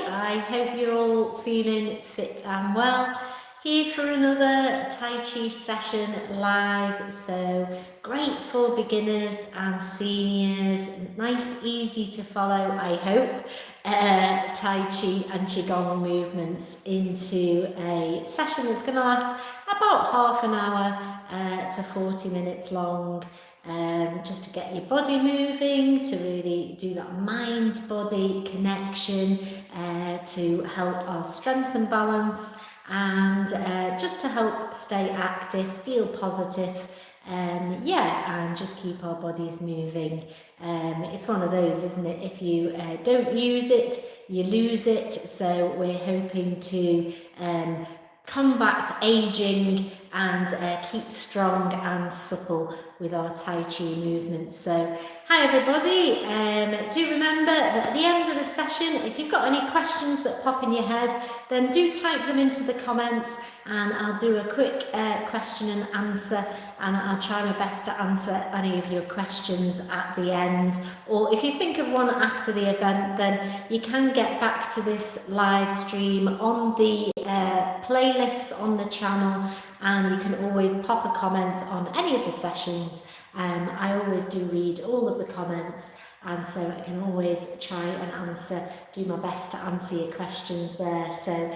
I hope you're all feeling fit and well. Here for another Tai Chi session live, so great for beginners and seniors, nice, easy to follow, I hope, Tai Chi and Qigong movements into a session that's going to last about half an hour to 40 minutes long. Just to get your body moving, to really do that mind-body connection, to help our strength and balance, and just to help stay active, feel positive, and just keep our bodies moving. It's one of those, isn't it? If you don't use it, you lose it. So we're hoping to combat aging and keep strong and supple with our Tai Chi movements. So hi everybody, do remember that at the end of the session, if you've got any questions that pop in your head, then do type them into the comments and I'll do a quick question and answer, and I'll try my best to answer any of your questions at the end. Or if you think of one after the event, then you can get back to this live stream on the playlists on the channel, and you can always pop a comment on any of the sessions. I always do read all of the comments, and so I can always try and do my best to answer your questions there. So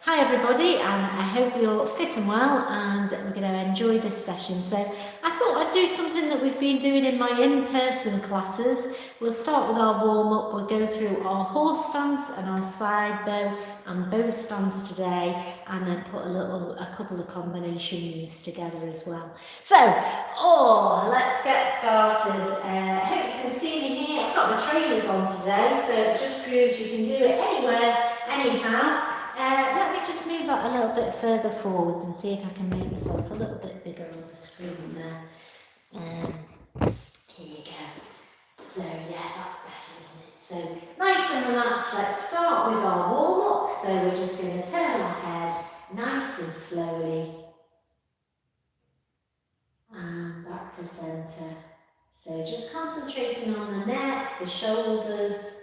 hi everybody, and I hope you're fit and well, and we're going to enjoy this session. So I thought I'd do something that we've been doing in my in-person classes. We'll start with our warm-up, we'll go through our horse stance and our side bow and bow stance today, and then put a couple of combination moves together as well. So, let's get started. I hope you can see me here. I've got my trainers on today, so it just proves you can do it anywhere, anyhow. Let me just move that a little bit further forwards and see if I can make myself a little bit bigger on the screen there. Here you go. So yeah, that's better, isn't it? So nice and relaxed. Let's start with our warm-up. So we're just going to turn our head nice and slowly and back to centre. So just concentrating on the neck, the shoulders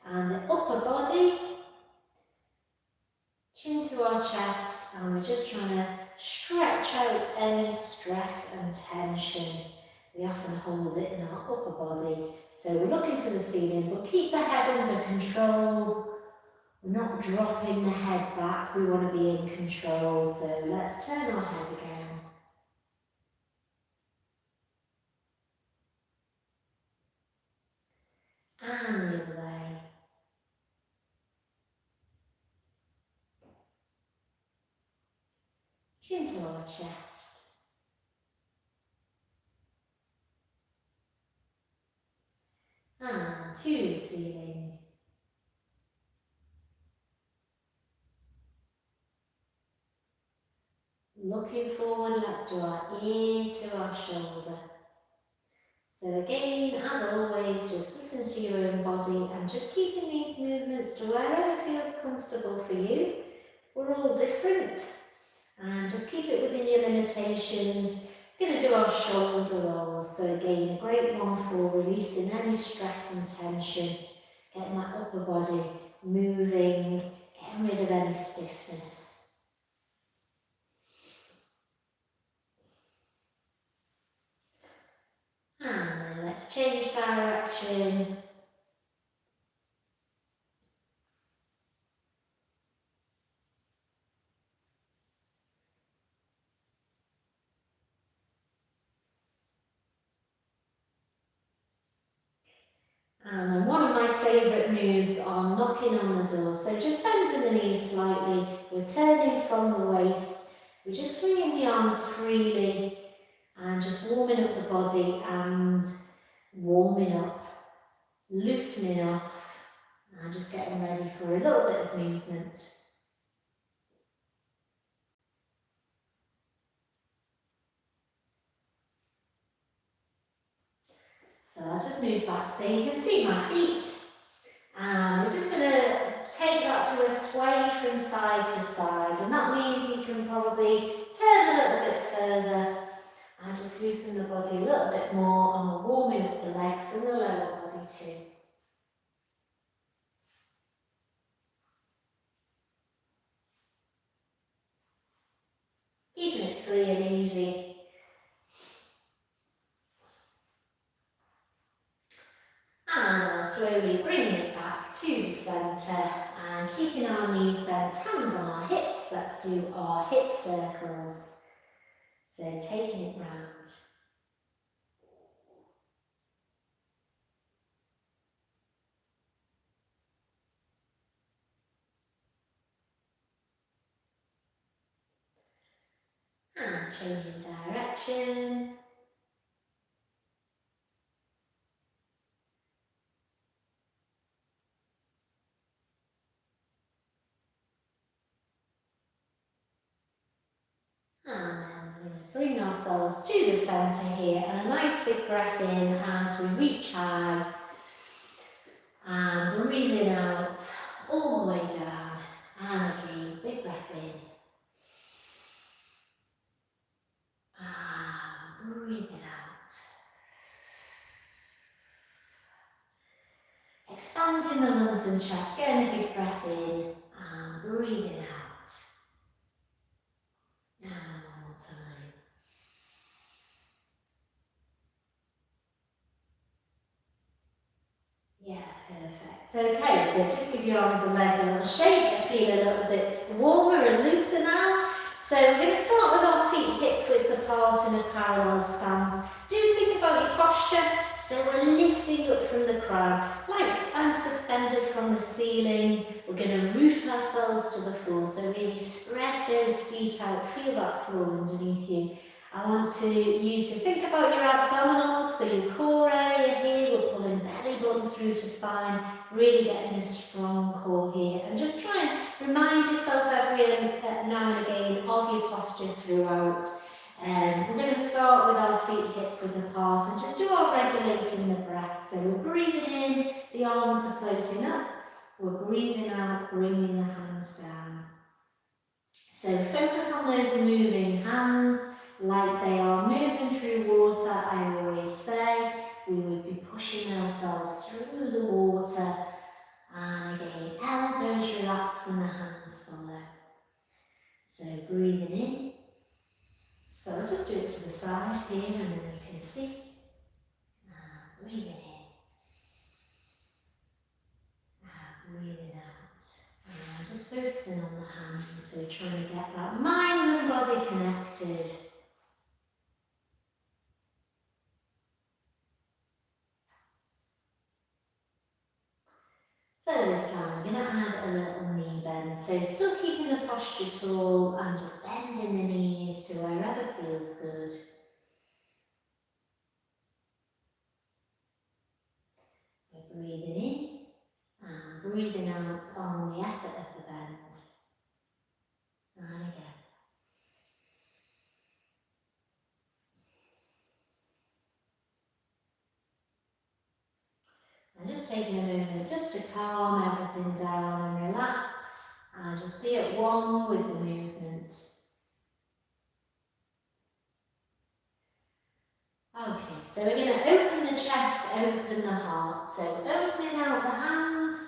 and the upper body, chin to our chest, and we're just trying to stretch out any stress and tension. We often hold it in our upper body. So we're looking to the ceiling, but keep the head under control. We're not dropping the head back, we want to be in control. So let's turn our head again. And the other way. Chin to our chest. And to the ceiling. Looking forward, let's do our ear to our shoulder. So again, as always, just listen to your own body and just keeping these movements to wherever feels comfortable for you. We're all different, and just keep it within your limitations. We're going to do our shoulder rolls. So again, a great one for releasing any stress and tension, getting that upper body moving, getting rid of any stiffness. And then let's change direction. And then one of my favourite moves are knocking on the door. So just bending the knees slightly, we're turning from the waist, we're just swinging the arms freely and just warming up the body and warming up, loosening up, and just getting ready for a little bit of movement. So I'll just move back so you can see my feet. And we're just going to take that to a sway from side to side, and that means you can probably turn a little bit further and just loosen the body a little bit more, and we're warming up the legs and the lower body too. keeping it free and easy. And slowly bringing it back to the centre and keeping our knees bent, hands on our hips. Let's do our hip circles. So taking it round. And changing direction. And then we're going to bring ourselves to the centre here and a nice big breath in as we reach high. And breathing out all the way down. And again, big breath in. And breathing out. Expanding the lungs and chest, getting a big breath in and breathing out. And one more time. Yeah, perfect. Okay, so just give your arms and legs a little shake, feel a little bit warmer and looser now. So we're going to start with our feet hip width apart in a parallel stance. Do think about your posture. So we're lifting up from the crown, like spine suspended from the ceiling. We're going to root ourselves to the floor. So really spread those feet out, feel that floor underneath you. I want you to think about your abdominals, so your core area here, we're pulling belly button through to spine, really getting a strong core here. And just try and remind yourself every now and again of your posture throughout. We're going to start with our feet hip width apart and just do our regulating the breath. So we're breathing in, the arms are floating up. We're breathing out, bringing the hands down. So focus on those moving hands like they are moving through water. I always say we would be pushing ourselves through the water. And again, elbows relax and the hands follow. So breathing in. So I'll just do it to the side here and then you can see. And breathing in. And breathing out. And just focusing on the hands. So trying to get that mind and body connected. So this time I'm going to add a little knee bend. So still keeping the posture tall and just bending the knees to wherever feels good. We're breathing in and breathing out on the effort of the bend. And again. And just taking a moment just to calm everything down and relax and just be at one with the movement. Okay, so we're going to open the chest, open the heart. So opening out the hands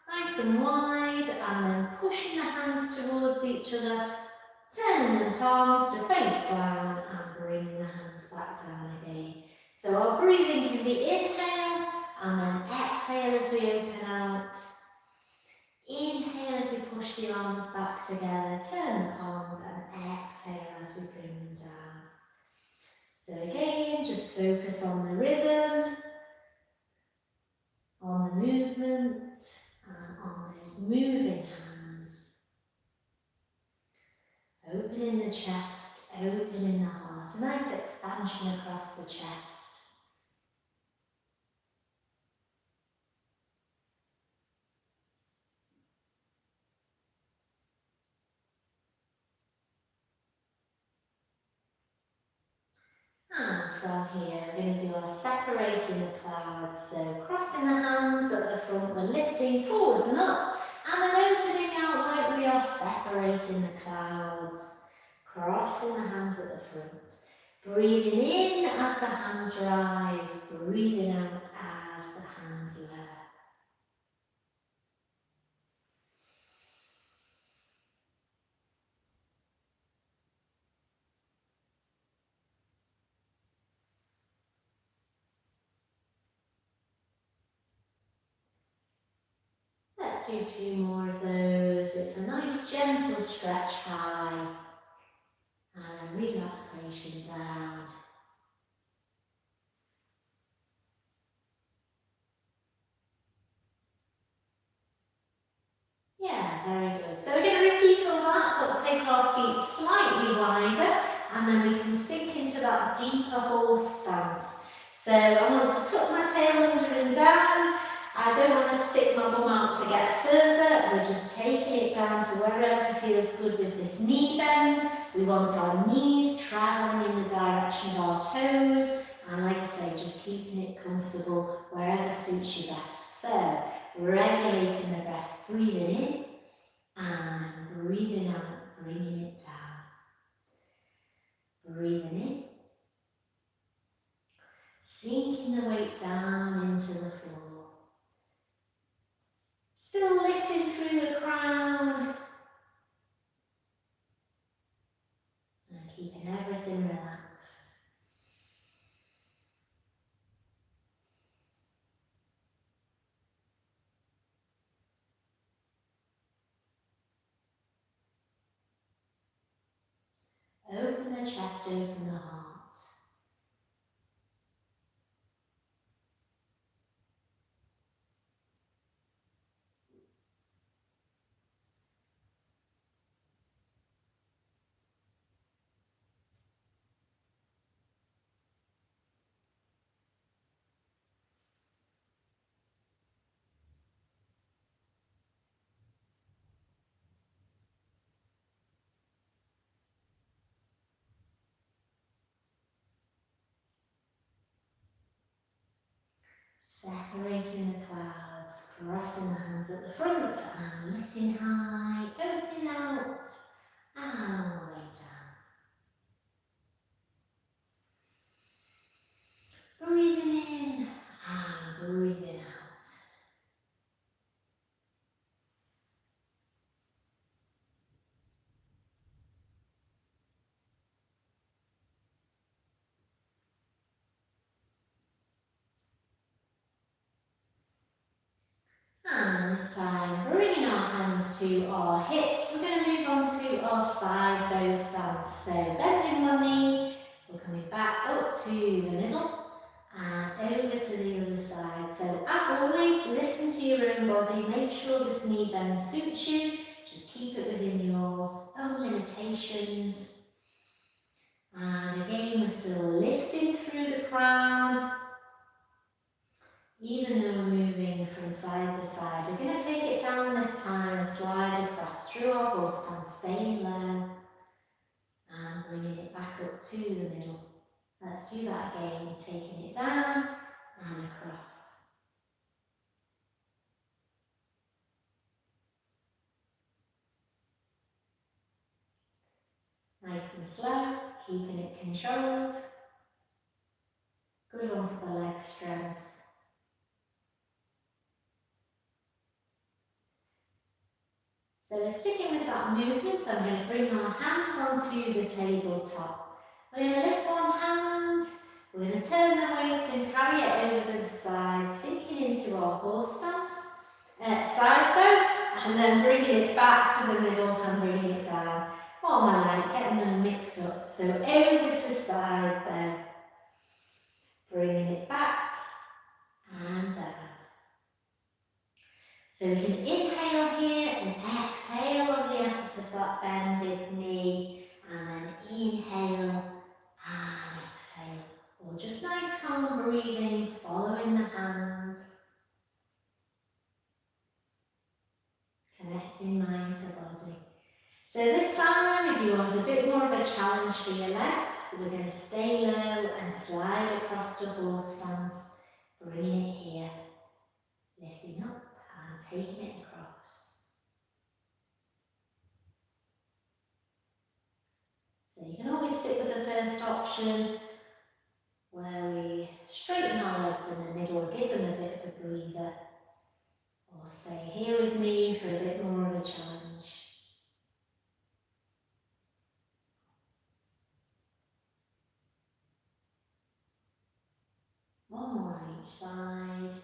nice and wide and then pushing the hands towards each other, turning the palms to face down and bringing the hands back down again. So our breathing can be inhale and then exhale as we open out. Inhale as we push the arms back together, turn the palms and exhale as we bring them down. So again, just focus on the rhythm, on the movement and on those moving hands. Opening the chest, opening the heart, a nice expansion across the chest. And from here, we're going to do our separating the clouds. So crossing the hands at the front, we're lifting forwards and up. And then opening out like we are separating the clouds. Crossing the hands at the front. Breathing in as the hands rise. Breathing out as the hands lower. do 2 more of those. It's a nice gentle stretch high and relaxation down. Yeah, very good. So we're going to repeat all that, but take our feet slightly wider, and then we can sink into that deeper horse stance. So I want to tuck my tail under and down. I don't want to stick my bum out to get further. We're just taking it down to wherever feels good with this knee bend. We want our knees traveling in the direction of our toes. And like I say, just keeping it comfortable wherever suits you best. So, regulating the breath, breathing in and breathing out, bringing it down. Breathing in, sinking the weight down into the floor. Still lifting through the crown and keeping everything relaxed. Open the chest, open the heart. Separating the clouds, crossing the hands at the front and lifting high, opening out and all the way down. Breathing in and breathing out. And this time, bringing our hands to our hips, we're going to move on to our side bow stance. So bending one knee, we're coming back up to the middle and over to the other side. So as always, listen to your own body, make sure this knee bend suits you, just keep it within your own limitations. And again, we're still lifting through the crown. Even though we're moving from side to side, we're going to take it down this time and slide across through our horse stance, staying low and bringing it back up to the middle. Let's do that again, taking it down and across. Nice and slow, keeping it controlled. Good one for the leg strength. So we're sticking with that movement. I'm going to bring our hands onto the tabletop. We're going to lift one hand, we're going to turn the waist and carry it over to the side, sinking into our horse stance, side bow, and then bringing it back to the middle and bringing it down. Oh my leg, getting them mixed up. So over to side bow, bringing it back and down. So we can inhale here and exhale on the effort of that bended knee, and then inhale and exhale. Or just nice calm breathing, following the hands, connecting mind to body. So this time, if you want a bit more of a challenge for your legs, we're going to stay low and slide across to horse stance, bringing it here, lifting up and taking it across. So you can always stick with the first option, where we straighten our legs in the middle, give them a bit of a breather, or stay here with me for a bit more of a challenge. One more on each side.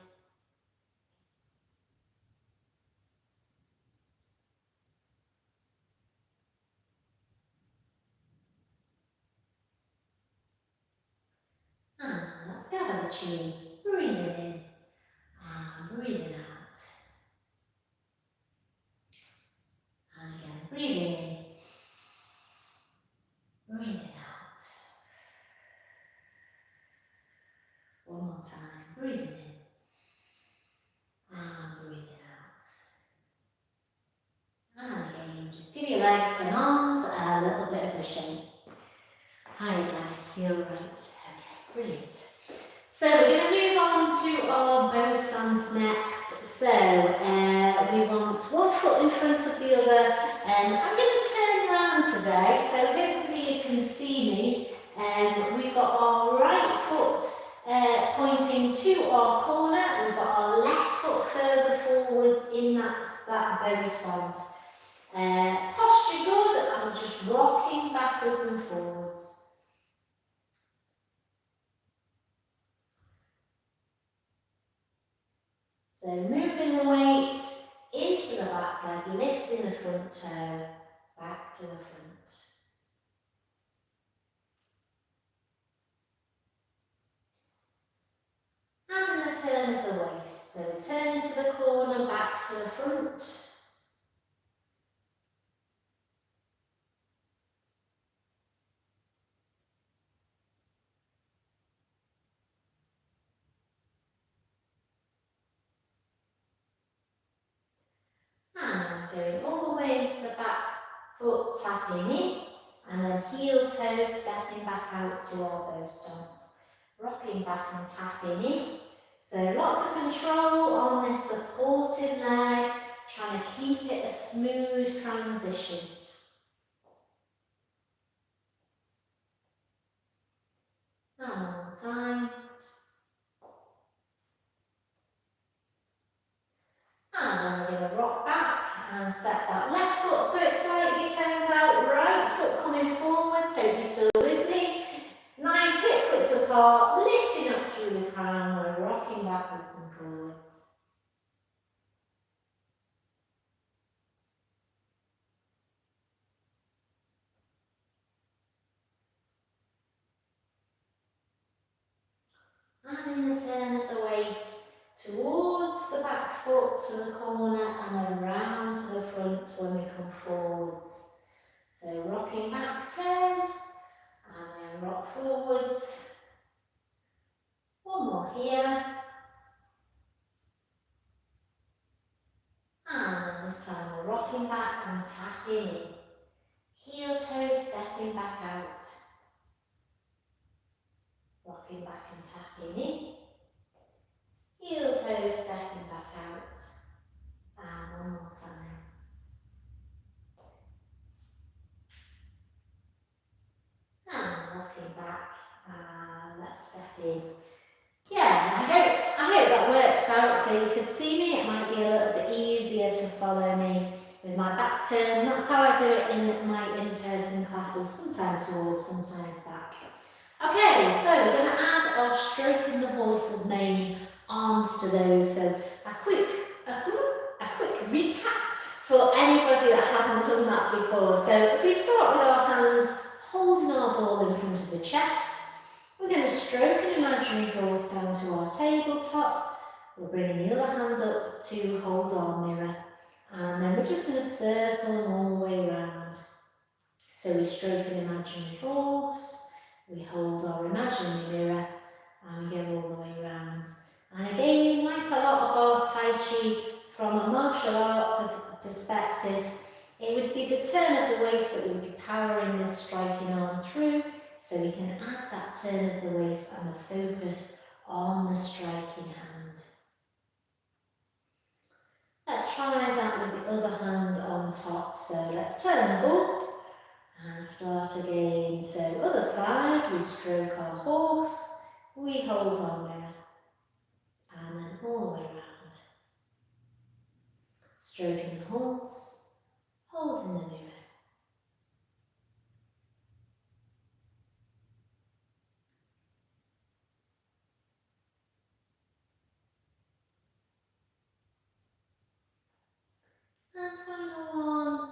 the chin. Breathing in and breathing out. And again, breathing in, breathing out. One more time, breathing in and breathing out. And again, just give your legs and arms a little bit of a shake. Hi guys, you're right. Okay, brilliant. So we're going to move on to our bow stance next. So we want one foot in front of the other. I'm going to turn around today, so hopefully you can see me. We've got our right foot pointing to our corner. We've got our left foot further forwards in that bow stance. Posture good, and we're just rocking backwards and forwards. So moving the weight into the back leg, lifting the front toe back to the front. Adding the turn of the waist, so turn to the corner, back to the front. And going all the way into the back foot, tapping in, and then heel toe stepping back out to our bow stance. Rocking back and tapping in. So lots of control on this supported leg, trying to keep it a smooth transition. And one more time. And then we're going to rock back and step that left foot so it's slightly turned out, right foot coming forward, so you're still with me. Nice hip width apart, lifting up through the crown, we're rocking backwards and forwards. Adding the turn of the waist towards the back foot to the corner and then round to the front when we come forwards. So rocking back, turn, and then rock forwards. One more here. And then this time we're rocking back and tapping in. Heel toe stepping back out. Rocking back and tapping in. Heel toe stepping back out. And one more time. And rocking back. And let's step in. Yeah, I hope that worked out so you could see me. It might be a little bit easier to follow me with my back turn. That's how I do it in my in-person classes, sometimes forward, sometimes back. Okay, so we're going to add our stroking the horse's mane arms to those. So a quick recap for anybody that hasn't done that before. So if we start with our hands holding our ball in front of the chest, we're going to stroke an imaginary horse down to our tabletop. We're bringing the other hand up to hold our mirror. And then we're just going to circle them all the way around. So we stroke an imaginary horse, we hold our imaginary mirror, and we go all the way around. And again, like a lot of our Tai Chi, from a martial art perspective, it would be the turn of the waist that would be powering this striking arm through. So we can add that turn of the waist and the focus on the striking hand. Let's try that with the other hand on top. So let's turn the ball and start again. So other side, we stroke our horse, we hold our mirror, and then all the way around. Stroking the horse, holding the mirror. And final one.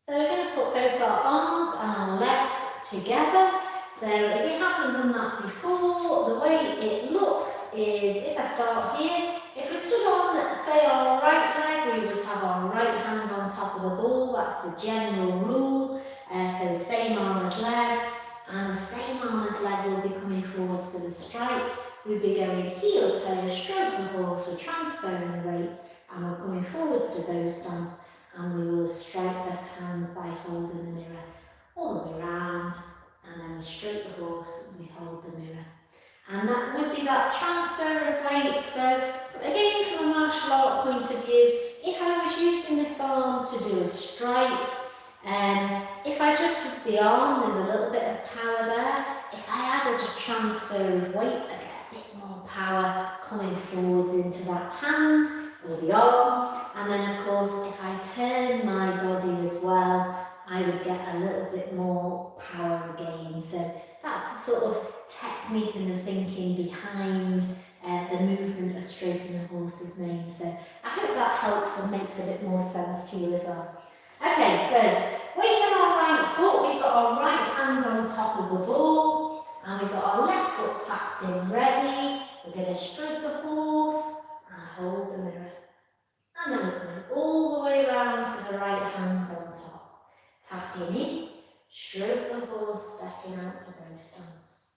So we're going to put both our arms and our legs together. So if you haven't done that before, the way it looks is, if I start here, if we stood on, say, our right leg, we would have our right hand on top of the ball. That's the general rule. So same arm as leg, and the same arm as leg will be coming forwards for the strike. We'll be going heel toe, stroke the horse, we're transferring the weight, and we're coming forwards to bow stance, and we will strike this hands by holding the mirror all the way around, and then we stroke the horse, we hold the mirror. And that would be that transfer of weight. So again, from a martial art point of view, if I was using this arm to do a strike, if I just did the arm, there's a little bit of power there. If I added a transfer of weight, I get a bit more power coming forwards into that hand or the arm. And then of course, if I turn my body as well, I would get a little bit more power again. So that's the sort of technique and the thinking behind the movement of stroking the horse's mane. So I hope that helps and makes a bit more sense to you as well. Okay, so weight on our right foot, we've got our right hand on top of the ball, and we've got our left foot tapped in ready. We're going to stroke the horse and hold the mirror. And then we're coming all the way around for the right hand on top. Tapping in, stroke the horse, stepping out to bow stance.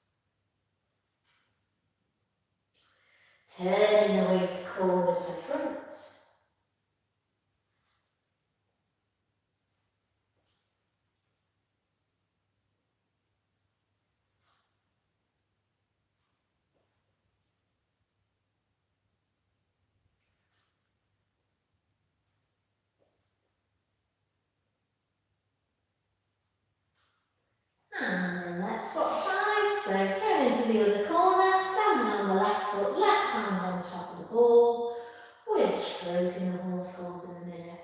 Turning the waist corner to front. And then let's swap sides. So turn into the other corner, standing on the left foot, left hand on top of the ball. We're stroking the horse, holding the mirror.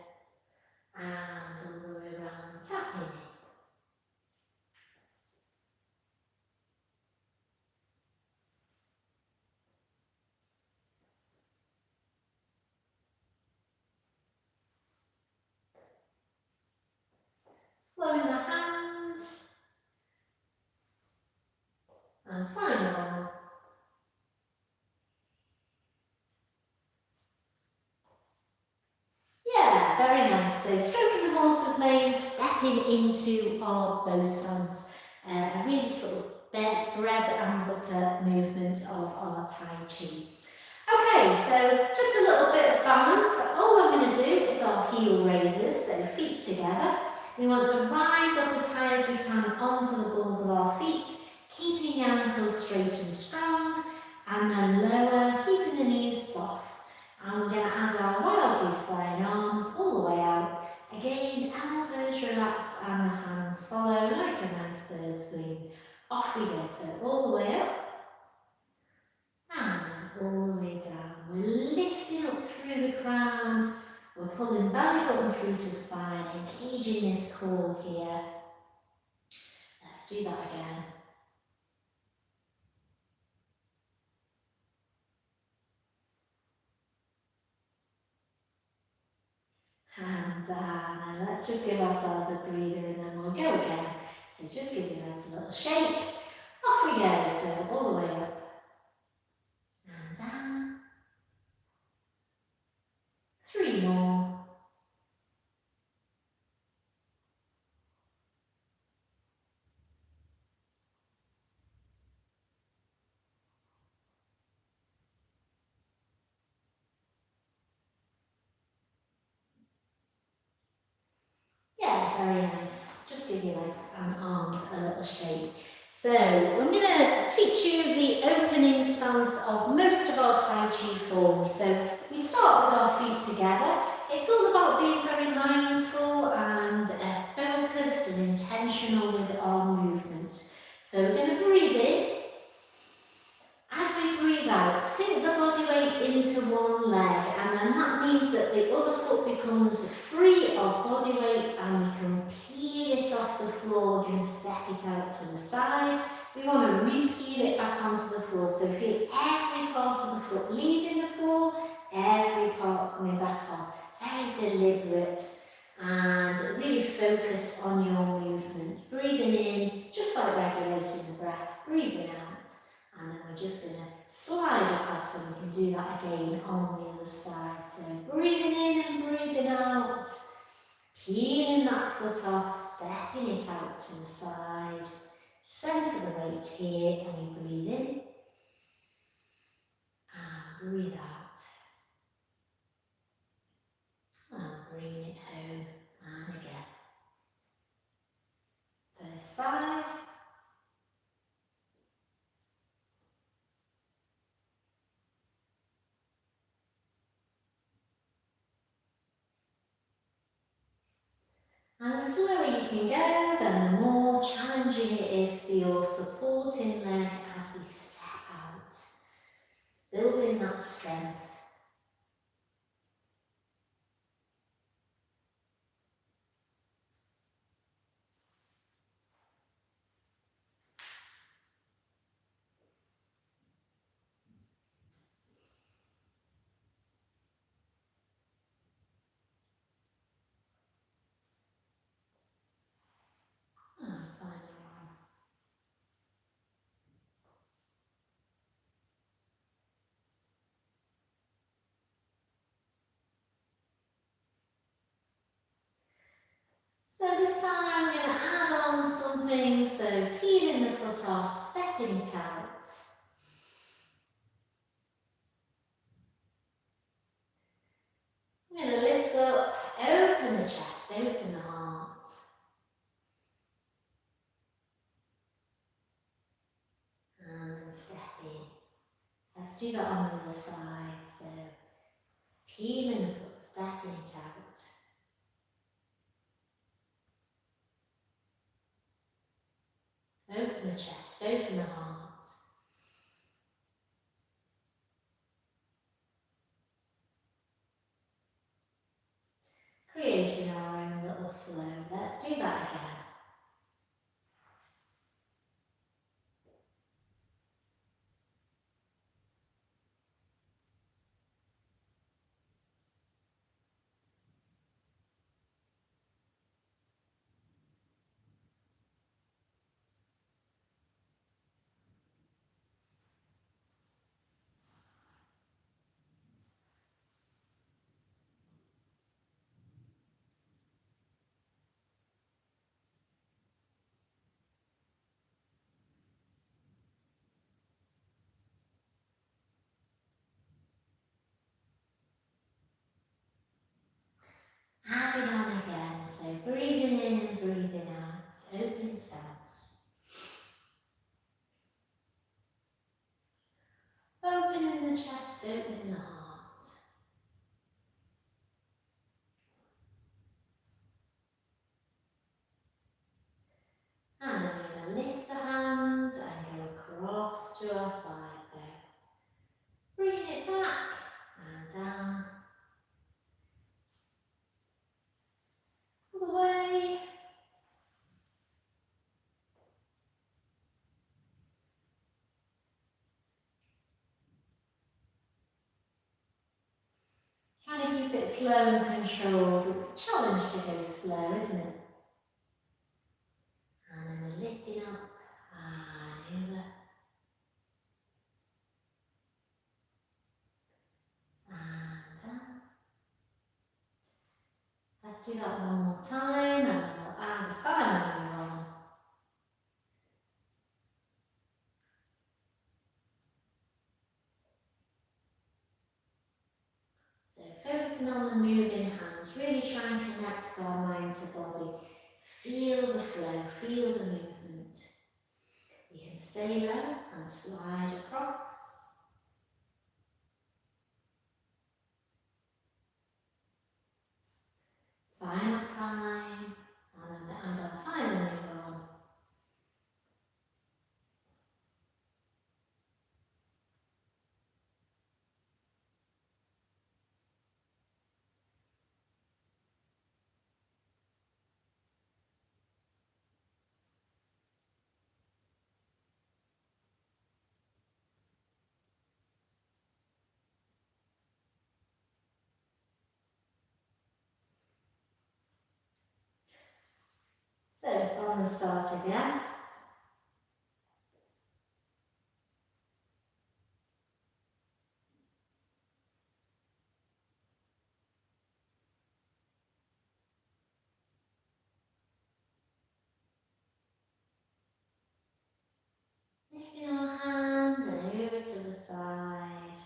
And all the way around, tapping in. Flowing the hand. And final one. Yeah, very nice. So stroking the horse's mane, stepping into our bow stance. A really sort of bread and butter movement of our Tai Chi. Okay, so just a little bit of balance. All I'm going to do is our heel raises, so feet together. We want to rise up as high as we can onto the balls of our feet, keeping the ankles straight and strong, and then lower, keeping the knees soft. And we're going to add our wild geese flying arms all the way out. Again, elbows relax and the hands follow like a nice bird's wing. Off we go, so all the way up and all the way down. We're lifting up through the crown. We're pulling belly button through to spine, engaging this core here. Let's do that again. And down, and let's just give ourselves a breather and then we'll go again. So just give your legs a little shake. Off we go, so all the way up and down. 3 more. Yeah, very nice. Just give your legs and arms a little shake. So I'm going to teach you the opening stance of most of our Tai Chi forms. So we start with our feet together. It's all about being very mindful and focused and intentional with our movement. So we're going to breathe in. As we breathe out, sink the body weight into one leg, and then that means that the other foot becomes free of body weight and we can peel it off the floor. We're going to step it out to the side. We want to re-peel it back onto the floor. So feel every part of the foot leaving the floor, every part coming back on. Very deliberate. and really focus on your movement. Breathing in, just like regulating the breath, breathing out, and then we're just going to slide across, and we can do that again on the other side. So breathing in and breathing out, peeling that foot off, stepping it out to the side, centre the weight here, and we breathe in, and breathe out, and bring it home, and again. First side, and the slower you can go, then the more challenging it is for your supporting leg as we step out, building that strength. And final one. So this time we're going to add on something, so peeling the foot off, stepping it out. We're going to lift up, open the chest, open the heart. And then step in. Let's do that on the other side, so peeling the foot, stepping it out. Open the chest, open the heart. Creating our own little flow. Let's do that again. Adding on again, so breathing in and breathing out, opening stance. Opening the chest, opening the heart. And then we're going to lift the hand and go across to our side there. Bring it back and down. All the way. Trying to keep it slow and controlled. It's a challenge to go slow, isn't it? And then we're lifting up and over and down. Let's do that one more time, and then we'll add a final one. So focusing on the moving hands, really try and connect our mind to body. Feel the flow, feel the movement. You can stay low and slide across. Final time, and then add our final move on. So from the start again. Lifting our hands and over to the side.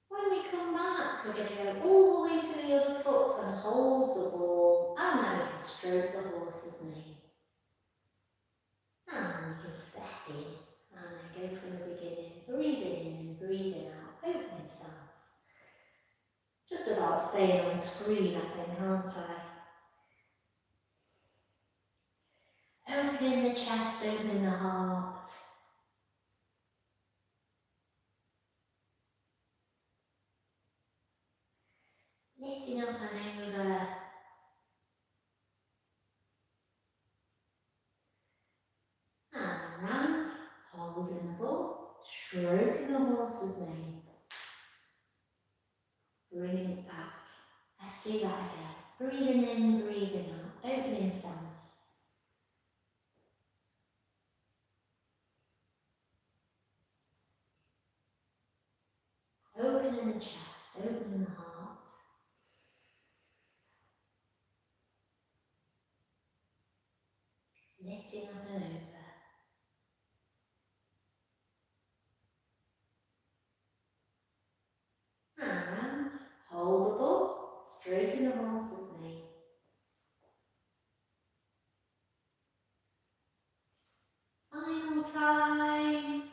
When we come back, we're going to go all the way to the other foot and hold the ball, and then we can stroke the horse's mane. And we can step in, and then go from the beginning, breathing in and breathing out, opening stance. Just about staying on screen, I think, aren't I? Opening the chest, opening the heart. Lifting up and over. And round, holding the ball, stroking the horse's mane. Bringing it back. Let's do that again. Breathing in, breathing out, opening stance. Opening the chest, opening the heart. Lifting up and over. And hold the ball, stroking the horse's mane. Final time.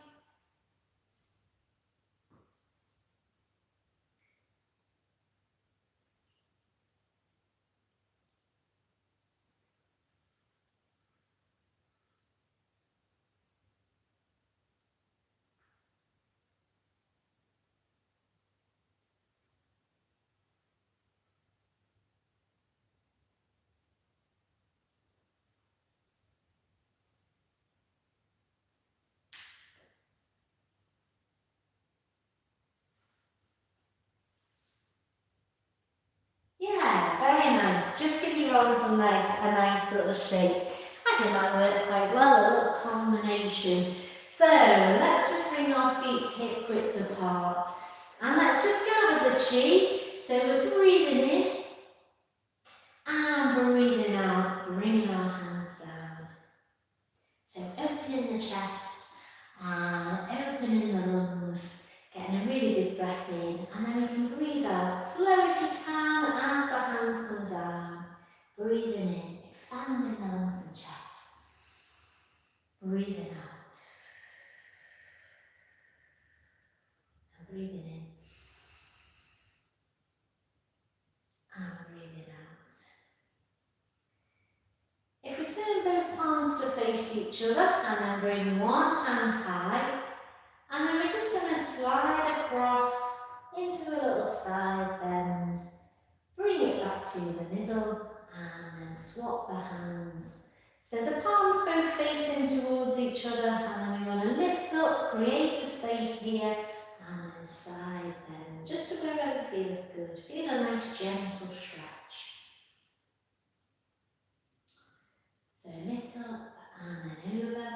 Yeah, very nice. Just give your arms and legs a nice little shake. I think that worked quite well, a little combination. So let's just bring our feet hip width apart. And let's just gather the chi. So we're breathing in and breathing out, bringing our hands down. So opening the chest and opening the lungs, getting a really good breath in, and then we can breathe out slow if you can as the hands come down. Breathing in, expanding the lungs and chest. Breathing out. And breathing in. And breathing out. If we turn both palms to face each other and then bring one hand high, and then we're just going to slide across into a little side bend. Bring it back to the middle and then swap the hands. So the palms both facing towards each other, and then we want to lift up, create a space here, and then side bend. Just to wherever feels good. Feel a nice gentle stretch. So lift up and then over.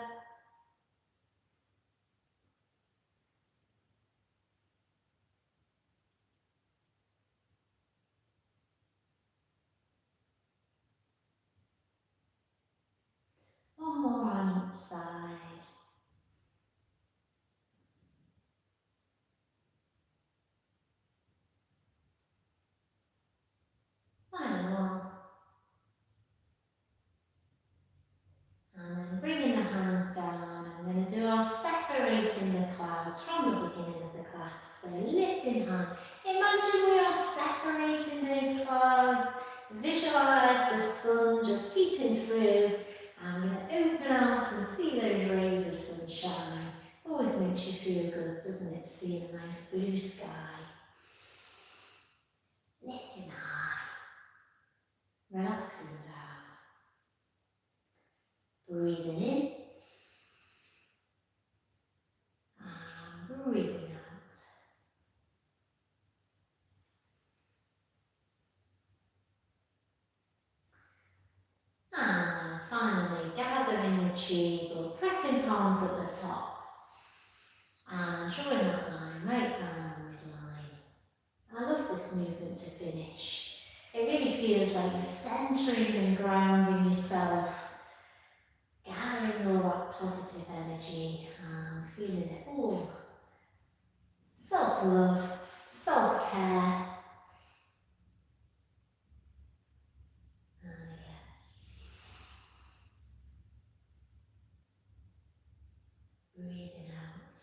One more on each side. Final one. And then bringing the hands down, I'm going to do our separating the clouds from the beginning of the class. So lifting hand. Imagine we are separating those clouds. Visualize the sun just peeking through. And we're going to open out and see those rays of sunshine. Always makes you feel good, doesn't it? Seeing a nice blue sky. Lifting high. Relaxing down. Breathing in. And breathing out. chi, but pressing palms at the top and drawing that line right down the midline. I love this movement to finish. It really feels like you're centering and grounding yourself, gathering all that positive energy and feeling it all. Self-love, self-care. Breathing out.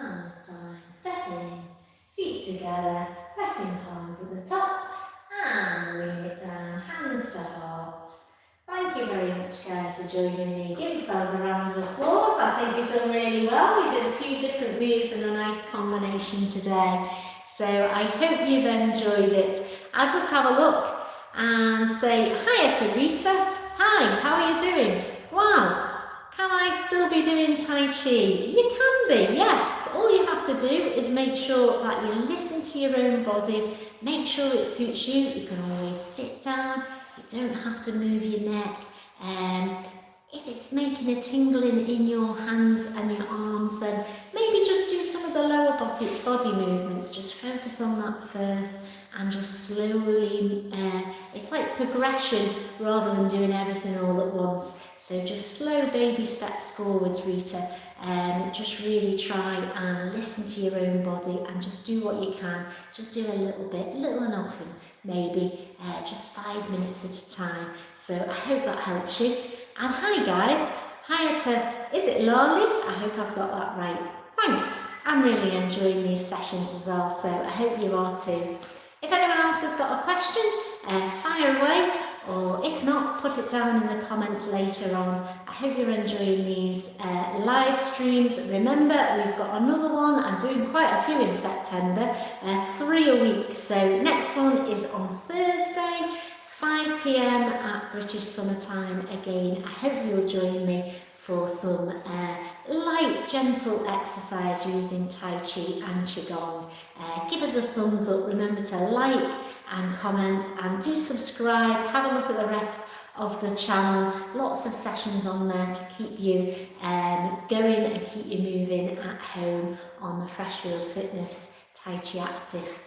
And this time, step in, feet together, pressing palms at the top, and bring it down, hands to heart. Thank you very much, guys, for joining me. Give yourselves a round of applause. I think we've done really well. We did a few different moves and a nice combination today. So I hope you've enjoyed it. I'll just have a look and say hi to Rita. Hi, how are you doing? Wow. Can I still be doing Tai Chi? You can be, yes. All you have to do is make sure that you listen to your own body, make sure it suits you. You can always sit down, you don't have to move your neck. If it's making a tingling in your hands and your arms, then maybe just do some of the lower body movements. Just focus on that first and just slowly, it's like progression rather than doing everything all at once. So just slow baby steps forwards, Rita. Just really try and listen to your own body and just do what you can. Just do a little bit, little and often, maybe just 5 minutes at a time. So I hope that helps you. And hi guys, hi to, is it Lali? I hope I've got that right. Thanks, I'm really enjoying these sessions as well, so I hope you are too. If anyone else has got a question, fire away, or if not, put it down in the comments later on. I hope you're enjoying these live streams. Remember, we've got another one. I'm doing quite a few in September, 3 a week. So next one is on Thursday, 5 p.m. at British Summertime again. I hope you'll join me for some light, gentle exercise using Tai Chi and Qigong. Give us a thumbs up. Remember to like and comment and do subscribe. Have a look at the rest of the channel. Lots of sessions on there to keep you going and keep you moving at home on the Freshfield Fitness Tai Chi Active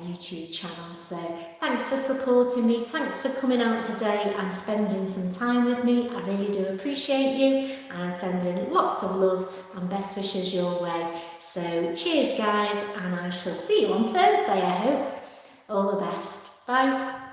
YouTube channel. So thanks for supporting me, thanks for coming out today and spending some time with me. I really do appreciate you, and sending lots of love and best wishes your way. So cheers guys, and I shall see you on Thursday, I hope. All the best. Bye.